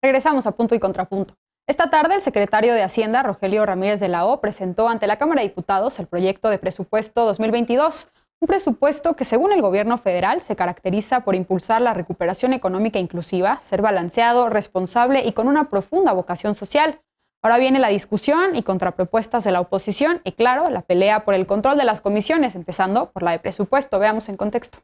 Regresamos a Punto y Contrapunto. Esta tarde, el secretario de Hacienda, Rogelio Ramírez de la O, presentó ante la Cámara de Diputados el proyecto de presupuesto 2022, un presupuesto que, según el gobierno federal, se caracteriza por impulsar la recuperación económica inclusiva, ser balanceado, responsable y con una profunda vocación social. Ahora viene la discusión y contrapropuestas de la oposición y, claro, la pelea por el control de las comisiones, empezando por la de presupuesto. Veamos en contexto.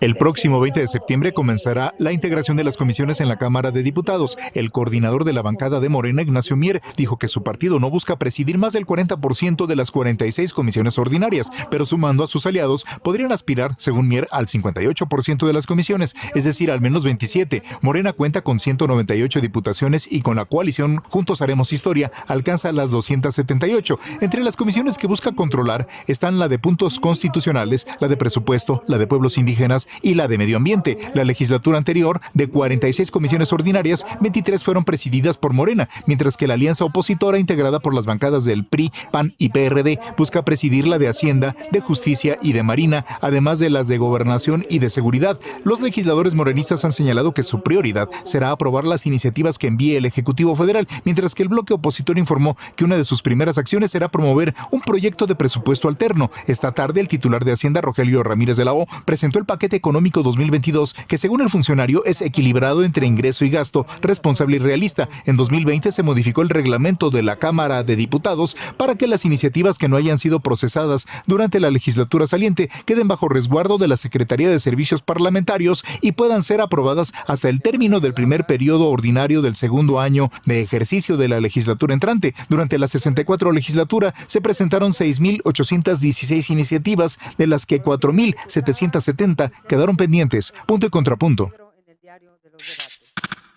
El próximo 20 de septiembre comenzará la integración de las comisiones en la Cámara de Diputados. El coordinador de la bancada de Morena, Ignacio Mier, dijo que su partido no busca presidir más del 40% de las 46 comisiones ordinarias, pero sumando a sus aliados, podrían aspirar, según Mier, al 58% de las comisiones, es decir, al menos 27. Morena cuenta con 198 diputaciones y con la coalición Juntos Haremos Historia alcanza las 278. Entre las comisiones que busca controlar están la de puntos constitucionales, la de presupuesto, la de pueblos indígenas y la de medio ambiente. La legislatura anterior, de 46 comisiones ordinarias, 23 fueron presididas por Morena, mientras que la alianza opositora, integrada por las bancadas del PRI, PAN y PRD, busca presidir la de Hacienda, de Justicia y de Marina, además de las de Gobernación y de Seguridad. Los legisladores morenistas han señalado que su prioridad será aprobar las iniciativas que envíe el Ejecutivo Federal, mientras que el bloque opositor informó que una de sus primeras acciones será promover un proyecto de presupuesto alterno. Esta tarde, el titular de Hacienda, Rogelio Ramírez de la O, presentó el paquete económico 2022, que según el funcionario es equilibrado entre ingreso y gasto, responsable y realista. En 2020 se modificó el reglamento de la Cámara de Diputados para que las iniciativas que no hayan sido procesadas durante la legislatura saliente queden bajo resguardo de la Secretaría de Servicios Parlamentarios y puedan ser aprobadas hasta el término del primer periodo ordinario del segundo año de ejercicio de la legislatura entrante. Durante la 64 legislatura se presentaron 6,816 iniciativas, de las que 4,770 quedaron pendientes. Punto y contrapunto.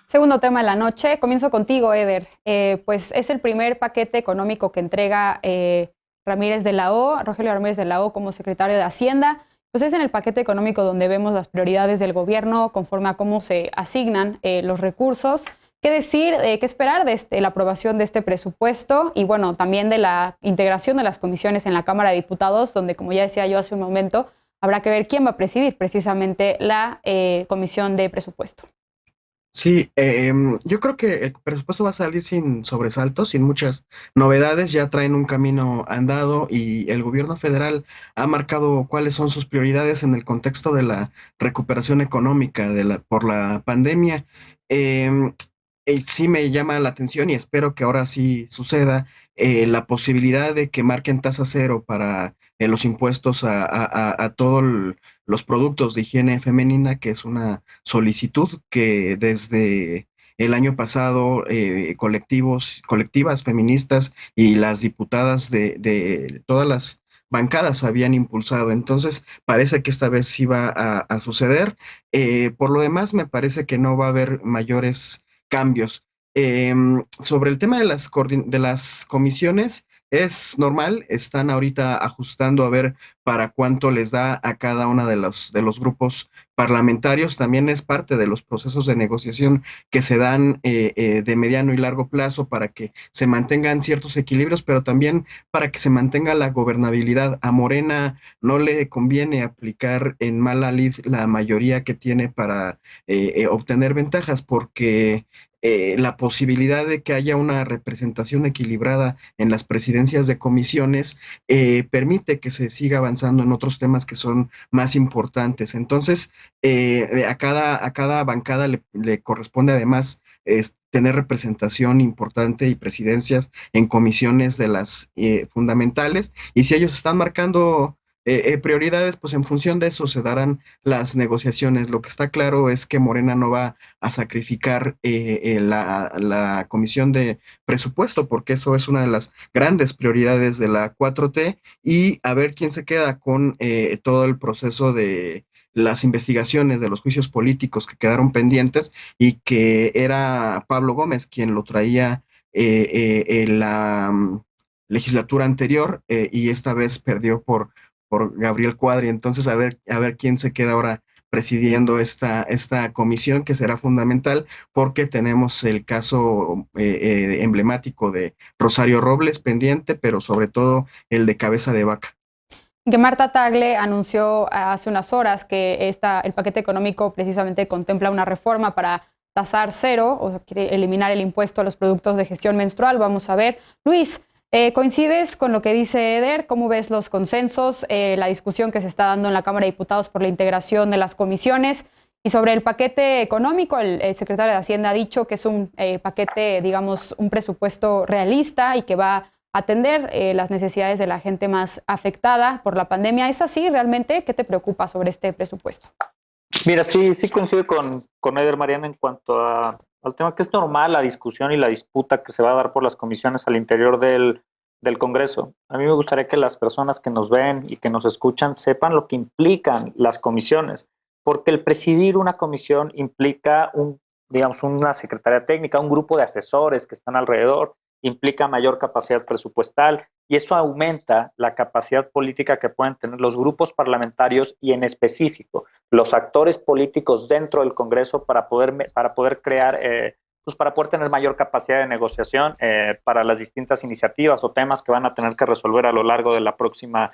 Segundo tema de la noche. Comienzo contigo, Eder. Pues es el primer paquete económico que entrega Ramírez de la O, Rogelio Ramírez de la O, como secretario de Hacienda. Pues es en el paquete económico donde vemos las prioridades del gobierno conforme a cómo se asignan los recursos. ¿Qué decir, qué esperar de la aprobación de este presupuesto? Y bueno, también de la integración de las comisiones en la Cámara de Diputados, donde, como ya decía yo hace un momento, habrá que ver quién va a presidir precisamente la comisión de presupuesto. Sí, yo creo que el presupuesto va a salir sin sobresaltos, sin muchas novedades, ya traen un camino andado y el gobierno federal ha marcado cuáles son sus prioridades en el contexto de la recuperación económica por la pandemia. Sí me llama la atención y espero que ahora sí suceda la posibilidad de que marquen tasa cero para los impuestos a todos los productos de higiene femenina, que es una solicitud que desde el año pasado colectivas feministas y las diputadas de todas las bancadas habían impulsado. Entonces, parece que esta vez sí va a suceder. Por lo demás, me parece que no va a haber mayores cambios. Sobre el tema de las comisiones, es normal, están ahorita ajustando a ver para cuánto les da a cada uno de los grupos parlamentarios. También es parte de los procesos de negociación que se dan de mediano y largo plazo para que se mantengan ciertos equilibrios, pero también para que se mantenga la gobernabilidad. A Morena no le conviene aplicar en mala lid la mayoría que tiene para obtener ventajas, porque la posibilidad de que haya una representación equilibrada en las presidencias de comisiones permite que se siga avanzando en otros temas que son más importantes. Entonces, a cada bancada le corresponde además tener representación importante y presidencias en comisiones de las fundamentales, y si ellos están marcando prioridades, pues en función de eso se darán las negociaciones. Lo que está claro es que Morena no va a sacrificar la comisión de presupuesto, porque eso es una de las grandes prioridades de la 4T, y a ver quién se queda con todo el proceso de las investigaciones de los juicios políticos que quedaron pendientes y que era Pablo Gómez quien lo traía en la legislatura anterior, y esta vez perdió por Gabriel Cuadri. Entonces, a ver quién se queda ahora presidiendo esta comisión, que será fundamental porque tenemos el caso emblemático de Rosario Robles pendiente, pero sobre todo el de Cabeza de Vaca. Que Marta Tagle anunció hace unas horas que el paquete económico precisamente contempla una reforma para tasar cero, o sea, quiere eliminar el impuesto a los productos de gestión menstrual. Vamos a ver. Luis, ¿coincides con lo que dice Eder? ¿Cómo ves los consensos, la discusión que se está dando en la Cámara de Diputados por la integración de las comisiones? Y sobre el paquete económico, el secretario de Hacienda ha dicho que es un paquete, digamos, un presupuesto realista y que va a atender las necesidades de la gente más afectada por la pandemia. ¿Es así realmente? ¿Qué te preocupa sobre este presupuesto? Mira, sí coincido con Eder, Mariana, en cuanto al tema que es normal la discusión y la disputa que se va a dar por las comisiones al interior del Congreso. A mí me gustaría que las personas que nos ven y que nos escuchan sepan lo que implican las comisiones, porque el presidir una comisión implica digamos, una secretaría técnica, un grupo de asesores que están alrededor, implica mayor capacidad presupuestal y eso aumenta la capacidad política que pueden tener los grupos parlamentarios y en específico los actores políticos dentro del Congreso para poder crear, pues para poder tener mayor capacidad de negociación para las distintas iniciativas o temas que van a tener que resolver a lo largo de la próxima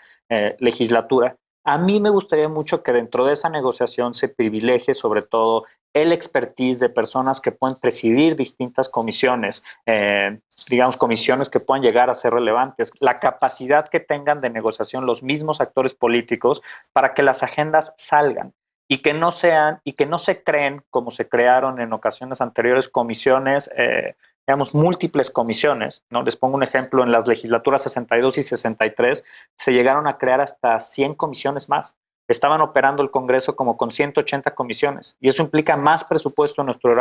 legislatura. A mí me gustaría mucho que dentro de esa negociación se privilegie sobre todo el expertise de personas que pueden presidir distintas comisiones, digamos comisiones que puedan llegar a ser relevantes, la capacidad que tengan de negociación los mismos actores políticos para que las agendas salgan y que no se creen como se crearon en ocasiones anteriores comisiones, digamos, múltiples comisiones, ¿no? Les pongo un ejemplo, en las legislaturas 62 y 63 se llegaron a crear hasta 100 comisiones más. Estaban operando el Congreso como con 180 comisiones y eso implica más presupuesto en nuestro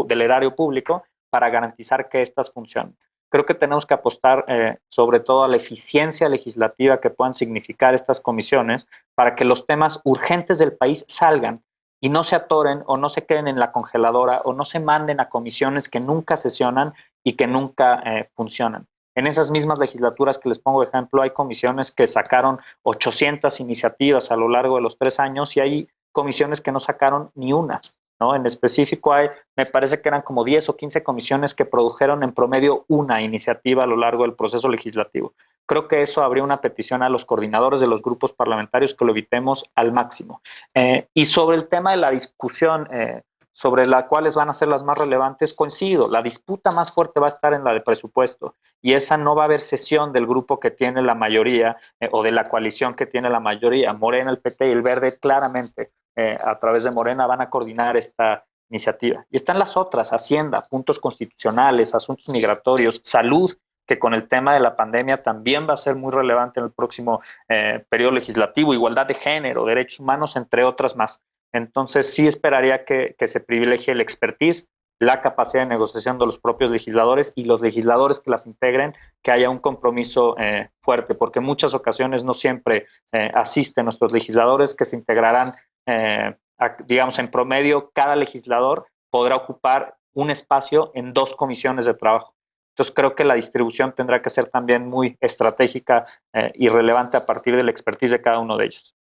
del erario público para garantizar que estas funcionen. Creo que tenemos que apostar sobre todo a la eficiencia legislativa que puedan significar estas comisiones para que los temas urgentes del país salgan y no se atoren o no se queden en la congeladora o no se manden a comisiones que nunca sesionan y que nunca funcionan. En esas mismas legislaturas que les pongo de ejemplo, hay comisiones que sacaron 800 iniciativas a lo largo de los 3 años y hay comisiones que no sacaron ni una, ¿no? En específico me parece que eran como 10 o 15 comisiones que produjeron en promedio una iniciativa a lo largo del proceso legislativo. Creo que eso habría una petición a los coordinadores de los grupos parlamentarios que lo evitemos al máximo. Y sobre el tema de la discusión sobre las cuales van a ser las más relevantes, coincido, la disputa más fuerte va a estar en la de presupuesto y esa no va a haber sesión del grupo que tiene la mayoría o de la coalición que tiene la mayoría. Morena, el PT y el Verde claramente a través de Morena van a coordinar esta iniciativa. Y están las otras, Hacienda, puntos constitucionales, asuntos migratorios, salud, que con el tema de la pandemia también va a ser muy relevante en el próximo periodo legislativo, igualdad de género, derechos humanos, entre otras más. Entonces sí esperaría que se privilegie el expertise, la capacidad de negociación de los propios legisladores y los legisladores que las integren, que haya un compromiso fuerte, porque en muchas ocasiones no siempre asisten nuestros legisladores que se integrarán, digamos en promedio, cada legislador podrá ocupar un espacio en 2 comisiones de trabajo. Entonces creo que la distribución tendrá que ser también muy estratégica y relevante a partir del expertise de cada uno de ellos.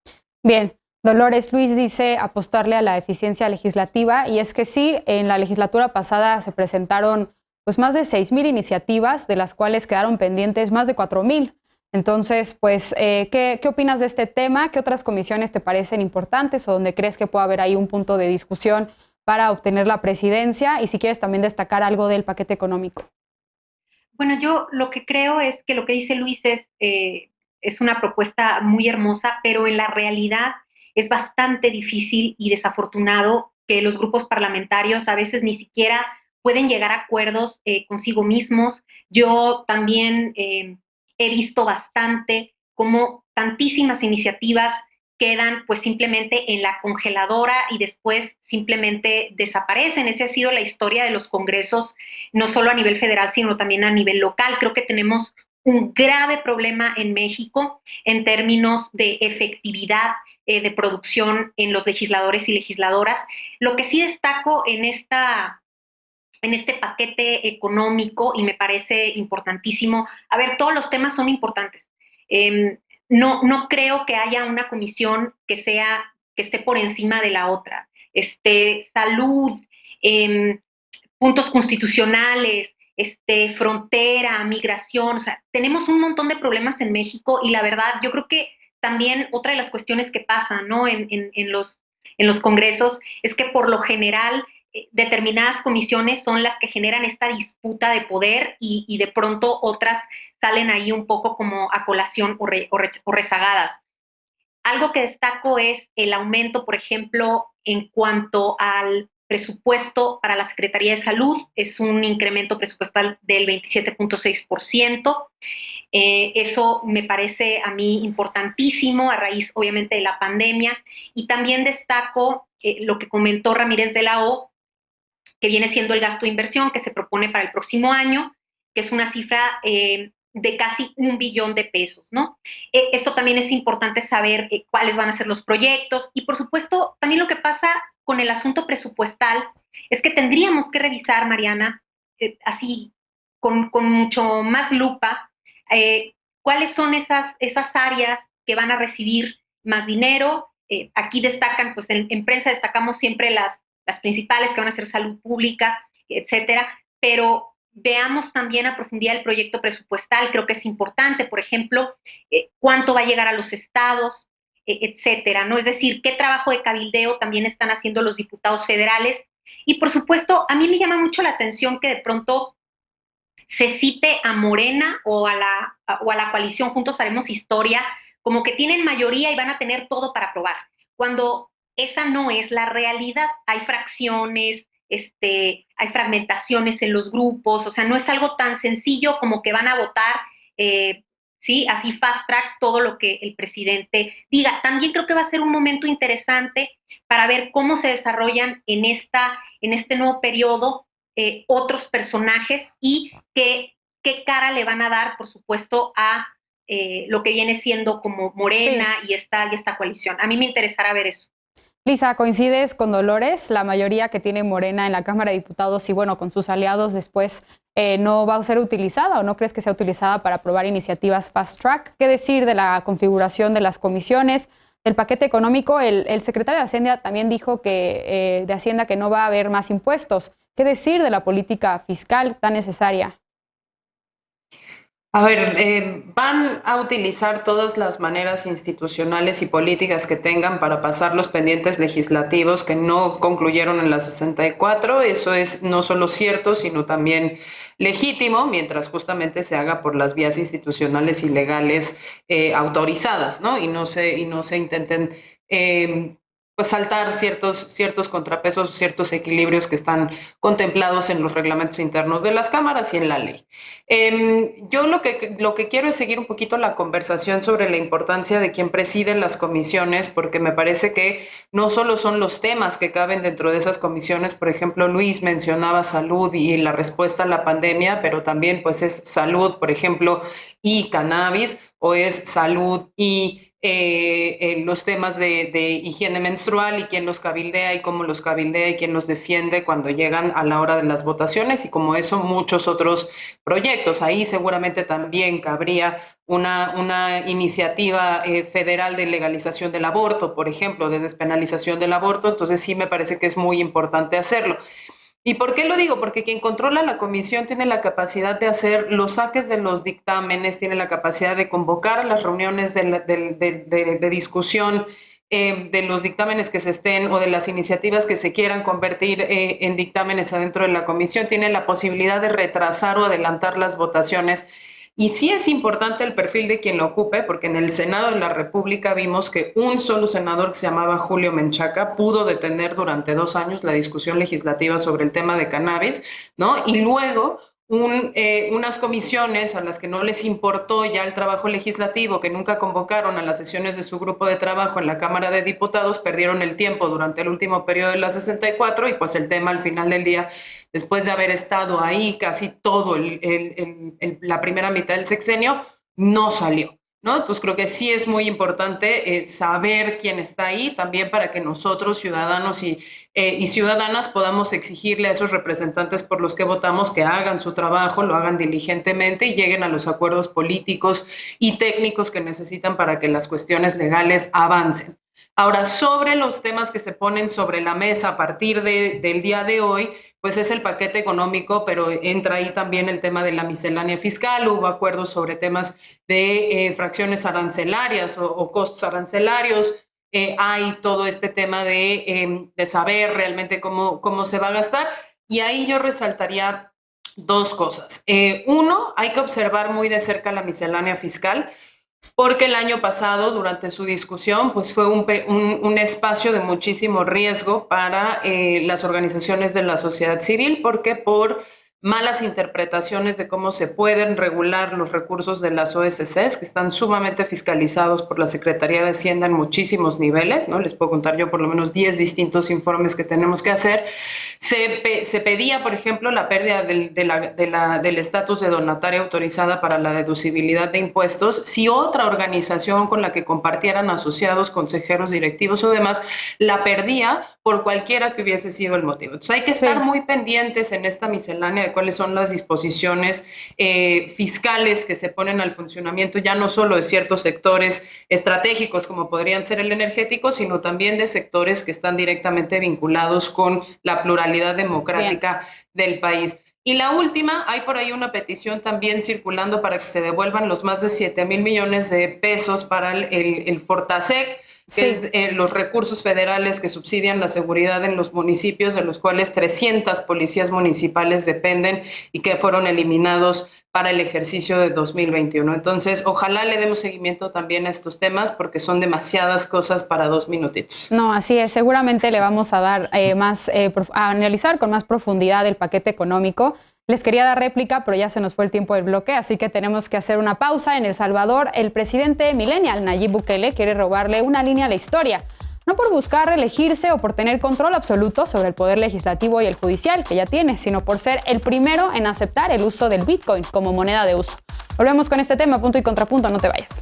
Bien. Dolores Luis dice apostarle a la eficiencia legislativa y es que sí, en la legislatura pasada se presentaron pues más de 6,000 iniciativas, de las cuales quedaron pendientes más de 4,000. Entonces, pues, ¿qué opinas de este tema? ¿Qué otras comisiones te parecen importantes o donde crees que puede haber ahí un punto de discusión para obtener la presidencia? Y si quieres también destacar algo del paquete económico. Bueno, yo lo que creo es que lo que dice Luis es una propuesta muy hermosa, pero en la realidad es bastante difícil y desafortunado que los grupos parlamentarios a veces ni siquiera pueden llegar a acuerdos consigo mismos. Yo también he visto bastante cómo tantísimas iniciativas quedan pues simplemente en la congeladora y después simplemente desaparecen. Esa ha sido la historia de los congresos, no solo a nivel federal, sino también a nivel local. Creo que tenemos un grave problema en México en términos de efectividad de producción en los legisladores y legisladoras. Lo que sí destaco en este paquete económico, y me parece importantísimo, a ver, todos los temas son importantes. No creo que haya una comisión que esté por encima de la otra. Salud, puntos constitucionales, frontera, migración, o sea, tenemos un montón de problemas en México y la verdad, yo creo que también otra de las cuestiones que pasan, ¿no? en los congresos es que por lo general determinadas comisiones son las que generan esta disputa de poder y de pronto otras salen ahí un poco como a colación o rezagadas. Algo que destaco es el aumento, por ejemplo, en cuanto al presupuesto para la Secretaría de Salud, es un incremento presupuestal del 27.6%. Eso me parece a mí importantísimo a raíz, obviamente, de la pandemia. Y también destaco lo que comentó Ramírez de la O, que viene siendo el gasto de inversión que se propone para el próximo año, que es una cifra de casi 1 billón de pesos, ¿no? Esto también es importante saber cuáles van a ser los proyectos y, por supuesto, también lo que pasa con el asunto presupuestal es que tendríamos que revisar, Mariana, así con mucho más lupa, cuáles son esas áreas que van a recibir más dinero. Aquí destacan, pues en prensa destacamos siempre las principales que van a ser salud pública, etcétera, pero veamos también a profundidad el proyecto presupuestal, creo que es importante, por ejemplo, cuánto va a llegar a los estados, etcétera, ¿no? Es decir, qué trabajo de cabildeo también están haciendo los diputados federales. Y por supuesto, a mí me llama mucho la atención que de pronto se cite a Morena o a la coalición Juntos Haremos Historia como que tienen mayoría y van a tener todo para aprobar, cuando esa no es la realidad. Hay fracciones, hay fragmentaciones en los grupos, o sea, no es algo tan sencillo como que van a votar, ¿sí? Así fast track todo lo que el presidente diga. También creo que va a ser un momento interesante para ver cómo se desarrollan en este nuevo periodo otros personajes y qué cara le van a dar, por supuesto, a lo que viene siendo como Morena y esta coalición. A mí me interesará ver eso. Lisa, ¿coincides con Dolores? La mayoría que tiene Morena en la Cámara de Diputados y bueno, con sus aliados después no va a ser utilizada o no crees que sea utilizada para aprobar iniciativas fast track. ¿Qué decir de la configuración de las comisiones, del paquete económico? El secretario de Hacienda también dijo que no va a haber más impuestos. ¿Qué decir de la política fiscal tan necesaria? A ver, van a utilizar todas las maneras institucionales y políticas que tengan para pasar los pendientes legislativos que no concluyeron en la 64. Eso es no solo cierto, sino también legítimo, mientras justamente se haga por las vías institucionales y legales autorizadas, ¿no? Y no se intenten pues saltar ciertos contrapesos, ciertos equilibrios que están contemplados en los reglamentos internos de las cámaras y en la ley. Yo lo que quiero es seguir un poquito la conversación sobre la importancia de quién preside las comisiones, porque me parece que no solo son los temas que caben dentro de esas comisiones. Por ejemplo, Luis mencionaba salud y la respuesta a la pandemia, pero también pues es salud, por ejemplo, y cannabis, o es salud y los temas de higiene menstrual y quién los cabildea y cómo los cabildea y quién los defiende cuando llegan a la hora de las votaciones, y como eso muchos otros proyectos. Ahí seguramente también cabría una iniciativa federal de legalización del aborto, por ejemplo, de despenalización del aborto. Entonces sí me parece que es muy importante hacerlo. ¿Y por qué lo digo? Porque quien controla la comisión tiene la capacidad de hacer los saques de los dictámenes, tiene la capacidad de convocar a las reuniones de discusión de los dictámenes que se estén o de las iniciativas que se quieran convertir en dictámenes adentro de la comisión, tiene la posibilidad de retrasar o adelantar las votaciones. Y sí es importante el perfil de quien lo ocupe, porque en el Senado de la República vimos que un solo senador que se llamaba Julio Menchaca pudo detener durante 2 años la discusión legislativa sobre el tema de cannabis, ¿no? Y luego unas comisiones a las que no les importó ya el trabajo legislativo, que nunca convocaron a las sesiones de su grupo de trabajo en la Cámara de Diputados, perdieron el tiempo durante el último periodo de la 64 y pues el tema al final del día, después de haber estado ahí casi todo la primera mitad del sexenio, no salió, ¿no? Entonces creo que sí es muy importante saber quién está ahí, también para que nosotros, ciudadanos y ciudadanas, podamos exigirle a esos representantes por los que votamos que hagan su trabajo, lo hagan diligentemente y lleguen a los acuerdos políticos y técnicos que necesitan para que las cuestiones legales avancen. Ahora, sobre los temas que se ponen sobre la mesa a partir del día de hoy, pues es el paquete económico, pero entra ahí también el tema de la miscelánea fiscal. Hubo acuerdos sobre temas de fracciones arancelarias o costos arancelarios, hay todo este tema de saber realmente cómo se va a gastar. Y ahí yo resaltaría dos cosas. Uno, hay que observar muy de cerca la miscelánea fiscal, porque el año pasado, durante su discusión, pues fue un espacio de muchísimo riesgo para las organizaciones de la sociedad civil, porque por malas interpretaciones de cómo se pueden regular los recursos de las OSCs, que están sumamente fiscalizados por la Secretaría de Hacienda en muchísimos niveles, ¿no? Les puedo contar yo por lo menos 10 distintos informes que tenemos que hacer. Se pedía, por ejemplo, la pérdida del estatus de donataria autorizada para la deducibilidad de impuestos si otra organización con la que compartieran asociados, consejeros, directivos o demás la perdía por cualquiera que hubiese sido el motivo. Entonces hay que estar muy pendientes en esta miscelánea de cuáles son las disposiciones fiscales que se ponen al funcionamiento ya no solo de ciertos sectores estratégicos como podrían ser el energético, sino también de sectores que están directamente vinculados con la pluralidad democrática del país. Y la última, hay por ahí una petición también circulando para que se devuelvan los más de 7,000 millones de pesos para el Fortasec, que es los recursos federales que subsidian la seguridad en los municipios, de los cuales 300 policías municipales dependen y que fueron eliminados para el ejercicio de 2021. Entonces, ojalá le demos seguimiento también a estos temas porque son demasiadas cosas para 2 minutitos. No, así es. Seguramente le vamos a dar a analizar con más profundidad el paquete económico. Les quería dar réplica, pero ya se nos fue el tiempo del bloque, así que tenemos que hacer una pausa. En El Salvador, el presidente millennial Nayib Bukele quiere robarle una línea a la historia, no por buscar reelegirse o por tener control absoluto sobre el poder legislativo y el judicial, que ya tiene, sino por ser el primero en aceptar el uso del Bitcoin como moneda de uso. Volvemos con este tema, punto y contrapunto, no te vayas.